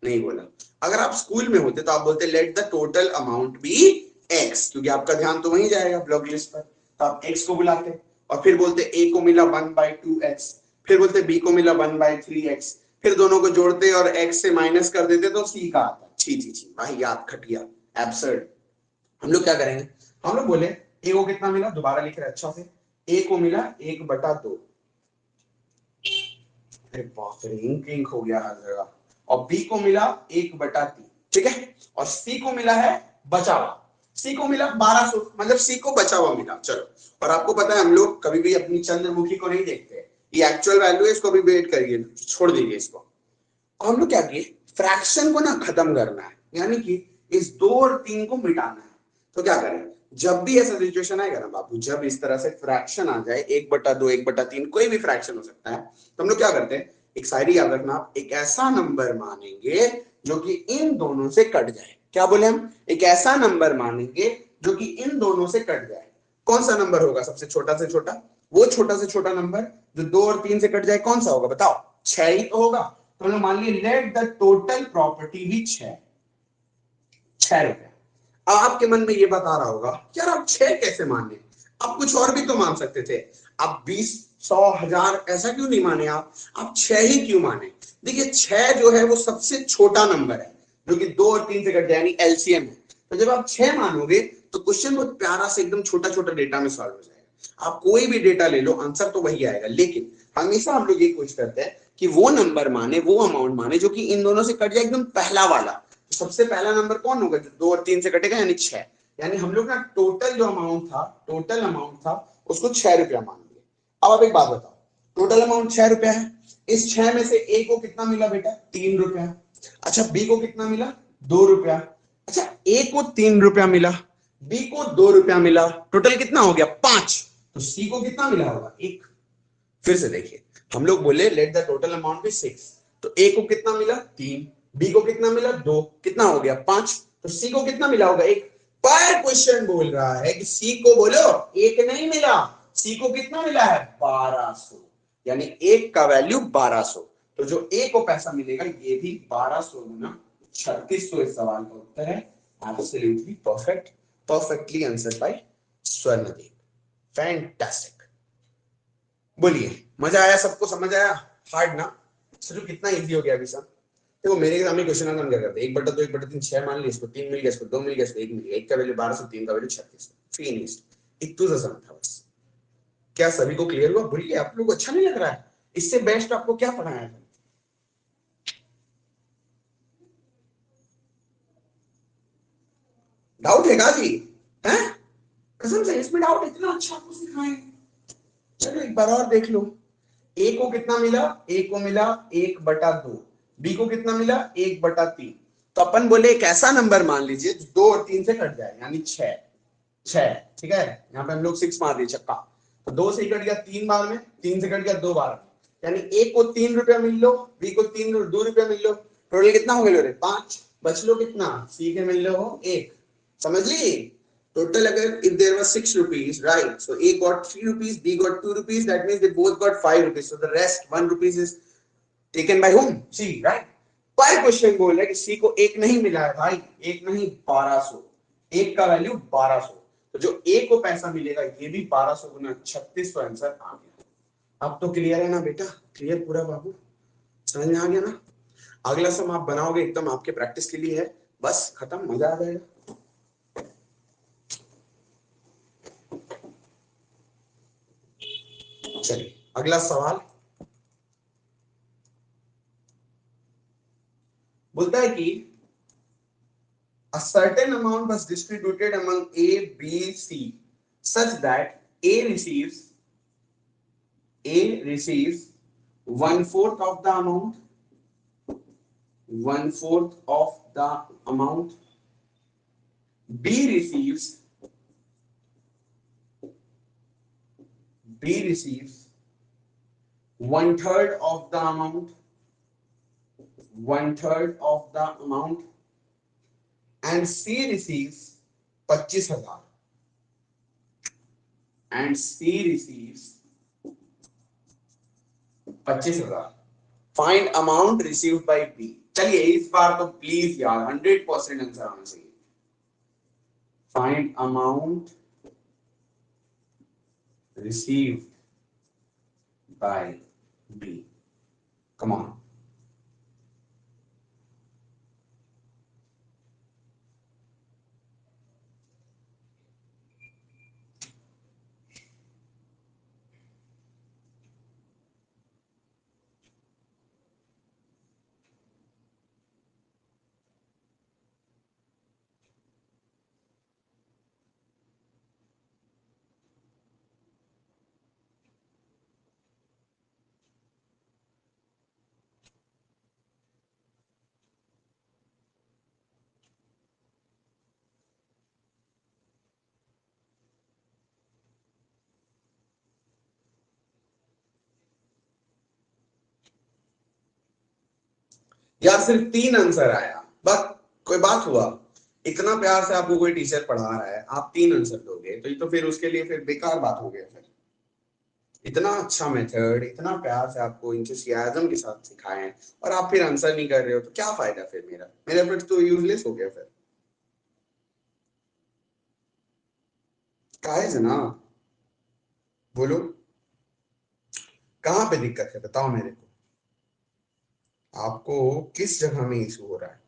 नहीं बोला। अगर आप स्कूल में होते तो आप बोलते let the total amount be X, क्योंकि आपका ध्यान तो वहीं जाएगा ब्लॉक लिस्ट पर, तो आप एक्स को बुलाते और फिर बोलते ए को मिला 1/2x, फिर बोलते बी को मिला 1/3x, फिर दोनों को जोड़ते और x से माइनस कर देते तो सी का आता। छी छी छी भाई, याद खटिया, एब्सर्ड। हम लोग क्या करेंगे, हम लोग बोले ए को कितना मिला, दोबारा लिख रहे अच्छा से, ए को मिला 1/2, अरे बाप रे, इंक हो गया हर जगह, और बी को मिला 1/3, ठीक है, और सी को मिला है बचा हुआ, सी को मिला 1200, मतलब सी को बचा हुआ मिला। चलो, और आपको पता है हम लोग कभी भी अपनी चंद्रमुखी को नहीं देखते, ये एक्चुअल वैल्यू है, इसको भी वेट करिए, छोड़ दीजिए इसको। और हम लोग क्या किए, फ्रैक्शन को ना खत्म करना है, यानी कि इस 2 और 3 को मिटाना है। तो क्या करें, जब भी ऐसा सिचुएशन आएगा ना बाबू, जब इस तरह से फ्रैक्शन आ जाए 1/2 1/3 कोई भी फ्रैक्शन हो सकता है, तो हम लोग क्या करते हैं, एक शायरी याद रखना, एक ऐसा नंबर मानेंगे जो कि इन दोनों से कट जाए। क्या बोले हम, एक ऐसा नंबर मानेंगे जो कि इन दोनों से कट जाए। कौन सा नंबर होगा सबसे छोटा से छोटा? वो छोटा से छोटा नंबर जो 2 और 3 से कट जाए, कौन सा होगा बताओ? 6 ही तो होगा। तो हम लोग मान लिए लेट द टोटल प्रॉपर्टी भी 6 रुपया। अब आपके मन में ये बता रहा होगा यार आप 6 कैसे माने, आप कुछ और भी तो मान सकते थे, आप 20 100 1000 ऐसा क्यों नहीं माने, आप 6 ही क्यों माने? देखिए 6 जो है वो सबसे छोटा नंबर है जो कि 2 और 3 से कट जाए, यानी एलसीएम है। तो जब आप 6 मानोगे तो क्वेश्चन बहुत प्यारा से एकदम छोटा छोटा डेटा में सॉल्व हो जाएगा। आप कोई भी डेटा ले लो आंसर तो वही आएगा, लेकिन हमेशा हम लोग ये कोशिश करते हैं कि वो नंबर माने, वो अमाउंट माने जो कि इन दोनों से कट जाए, एकदम पहला वाला। सबसे पहला नंबर कौन होगा जो 2 और 3 से कटेगा, यानी 6। यानी हम लोग ना टोटल जो अमाउंट था, टोटल अमाउंट था उसको 6 रुपया मान लिया। अब आप एक बात बताओ, टोटल अमाउंट 6 रुपया है, इस 6 में से ए को कितना मिला बेटा? 3 रुपया। अच्छा बी को कितना मिला? 2 रुपया। अच्छा ए को 3 रुपया मिला, बी को 2 रुपया मिला, टोटल कितना हो गया? 5। तो सी को कितना मिला होगा? 1। फिर से देखिए, हम लोग बोले let the total amount be 6, तो ए को कितना मिला? 3, बी को कितना मिला? 2, कितना हो गया? 5। तो सी को कितना मिला होगा? 1। पर क्वेश्चन बोल रहा है कि सी को बोलो 1 नहीं मिला, सी को कितना मिला है? 1200, यानी 1 का वैल्यू 1200। तो जो ए को पैसा मिलेगा ये भी 1200 गुना 3600 इस सवाल का उत्तर है। Absolutely perfect, perfectly answer by Swarndeep. Fantastic. बोलिए मजा आया? सबको समझ आया? हार्ड ना? सोचो कितना इजी हो गया अभी सब। देखो मेरे सामने क्वेश्चन आता, हम क्या करते हैं, 1/2 1/3 6 मान लिया, इसको 3 मिल गया, इसको 2 मिल गया, इसको 1 मिल गया, 1 का वैल्यू 1200, 3 का वैल्यू 3600, फिनिश्ड। इतना सा था बस। क्या सभी को क्लियर हुआ? बोलिए आप लोगों को अच्छा नहीं लग रहा है? इससे बेस्ट आपको क्या पढ़ाया था? डाउट है जी? हैं? कसम से इसमें डाउट? इतना अच्छा आपको सिखाए। चलो एक बार और देख लो। ए को कितना मिला? ए को मिला 1/2, बी को कितना मिला? 1/3। तो अपन बोले एक ऐसा नंबर मान लीजिए जो 2 और 3 से कट जाए, यानी 6। ठीक है, यहाँ पे हम लोग 6 मार दिए छक्का। तो 2 से कट गया 3 बार में, 3 से कट गया 2 बार में, यानी ए को 3 रुपया मिल लो, बी को 2 रुपया मिल लो, टोटल कितना हो गया? 5। बच लो कितना? सी के मिल लो 1। समझ ली? Total अगर if there was 6 rupees, right? So A got 3 rupees, B got 2 rupees. That means they both got 5 rupees. So the rest 1 rupees is taken by whom? C, right? पर क्वेश्चन बोल रहा है कि C को 1 नहीं मिला है भाई, 1 नहीं 1200, 1 का वैल्यू 1200। तो जो A को पैसा मिलेगा ये भी 1200 गुना 3600 आंसर आ गया। अब तो क्लियर है ना बेटा? क्लियर पूरा बाबू? समझ में आ गया ना? अगला सम आप बनाओगे एकदम आपके प्रैक्टिस के लिए है, बस खत्म, मजा आ जाएगा। चलिए अगला सवाल बोलता है कि a certain amount was distributed among A, B, C such that A receives 1/4 of the amount, 1/4 of the amount, B receives 1/3 of the amount, 1/3 of the amount, and C receives 25,000, and C receives 25,000. Find amount received by B. चलिए इस बार तो please यार 100% answer आना चाहिए। Find amount received by B, come on. यार सिर्फ 3 answer आया, बस कोई बात हुआ? इतना प्यार से आपको कोई टीचर पढ़ा रहा है, आप 3 आंसर दोगे तो ये तो फिर उसके लिए फिर बेकार बात हो गया। फिर इतना अच्छा मेथड, इतना प्यार से आपको इंथुसियाज्म के साथ सिखाए हैं और आप फिर आंसर नहीं कर रहे हो तो क्या फायदा? फिर मेरा एफर्ट तो यूजलेस हो गया। फिर काहे जनाब, बोलो कहाँ पे दिक्कत है? बताओ मेरे को, आपको किस जगह में इशू हो रहा है?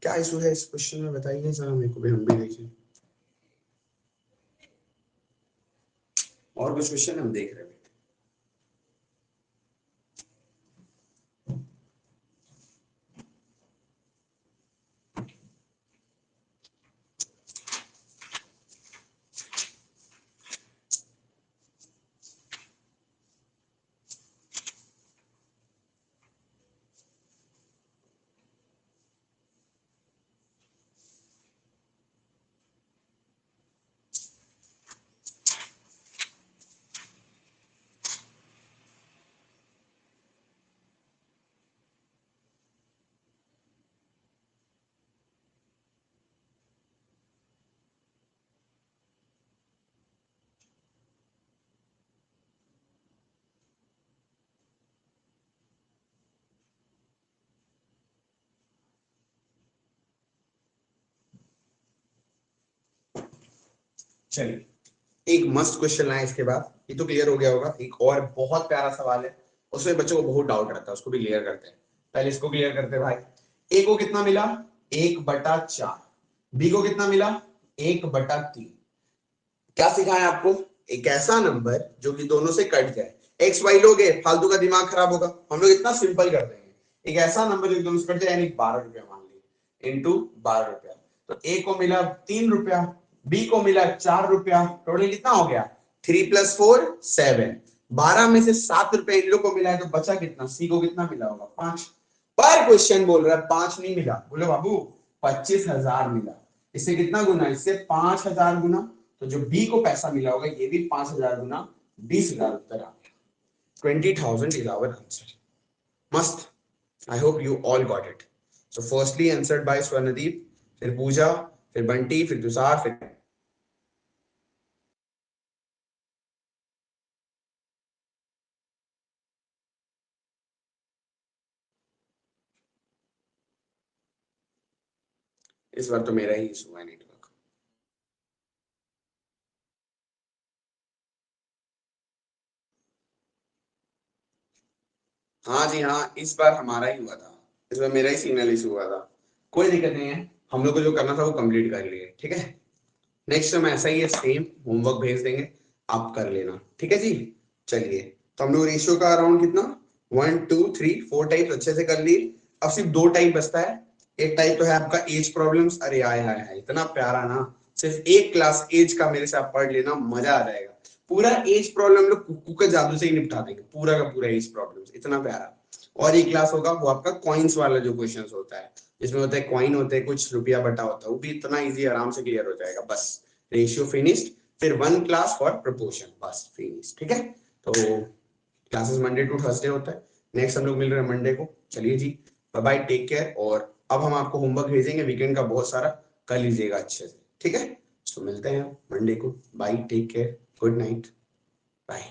क्या इशू है इस क्वेश्चन में? बताइए जरा मेरे को भी, हम भी देखें। और कुछ क्वेश्चन हम देख रहे हैं। चलिए एक मस्त क्वेश्चन आया इसके बाद, ये तो क्लियर हो गया होगा। एक और बहुत प्यारा सवाल है, उसमें बच्चों को बहुत डाउट रहता है, उसको भी क्लियर करते हैं। पहले इसको क्लियर करते हैं भाई। ए को कितना मिला? 1/4। बी को कितना मिला? 1/3। क्या सिखाया आपको? एक ऐसा नंबर जो कि दोनों से कट जाए। एक्स वाई लोगे फालतू का दिमाग खराब होगा, हम लोग इतना सिंपल कर देंगे। एक ऐसा नंबर जो दोनों से कट जाए, यानी 12 रुपया मान लीजिए, इंटू 12 रुपया। तो ए को मिला 3 रुपया, बी को मिला 4 रुपया, टोटल कितना हो गया? 3 + 4 7। 12 में से 7 रुपए इन लोग को मिला है, तो बचा कितना? सी को कितना मिला होगा? 5। पर क्वेश्चन बोल रहा है 5 नहीं मिला। बोले बाबू 25,000 मिला। इससे कितना गुना? इससे 5,000 गुना। तो जो बी को पैसा मिला होगा ये भी 5,000 गुना 20,000 उत्तर आ गया। 20,000 is our answer. मस्त। I hope you all got it. So firstly answered by Swarnadeep, फिर पूजा, फिर बंटी, फिर तुषार, फिर इस बार तो मेरा ही इशू है नेटवर्क। हाँ जी हाँ, इस बार हमारा ही हुआ था, इस बार मेरा ही सिग्नल इशू हुआ था। कोई दिक्कत नहीं है, हम लोग को जो करना था वो कंप्लीट कर लिए, ठीक है। नेक्स्ट टाइम ऐसा ही है, सेम होमवर्क भेज देंगे, आप कर लेना, ठीक है जी। चलिए तो हम लोग रेशियो का अराउंड कितना 1 2 3 4 टाइप अच्छे से कर लिए। अब सिर्फ 2 टाइप बचता है। एक टाइप तो है आपका एज प्रॉब्लम्स। अरे आए हाय हाय, इतना प्यारा ना, सिर्फ एक क्लास एज का मेरे से आप पढ़ लेना, मजा आ जाएगा। पूरा एज प्रॉब्लम लोग कुकू के जादू से ही निपटा देंगे, पूरा का पूरा एज प्रॉब्लम्स, इतना प्यारा। और एक क्लास होगा वो आपका कॉइन्स वाला जो क्वेश्चंस होता है, इसमें होता है कॉइन होते हैं, कुछ रुपया बटा होता है, वो भी इतना इजी आराम से क्लियर हो जाएगा। बस रेशियो फिनिश्ड, फिर 1 क्लास फॉर प्रोपोर्शन, बस फिनिश। ठीक है, तो क्लासेस मंडे टू थर्सडे होता है। नेक्स्ट हम लोग मिल रहे हैं मंडे को। चलिए जी, बाय बाय, टेक केयर। और अब हम आपको होमवर्क भेजेंगे वीकेंड का बहुत सारा, कर लीजिएगा अच्छे से। ठीक है, तो मिलते हैं मंडे को। Bye, take care, good night, bye.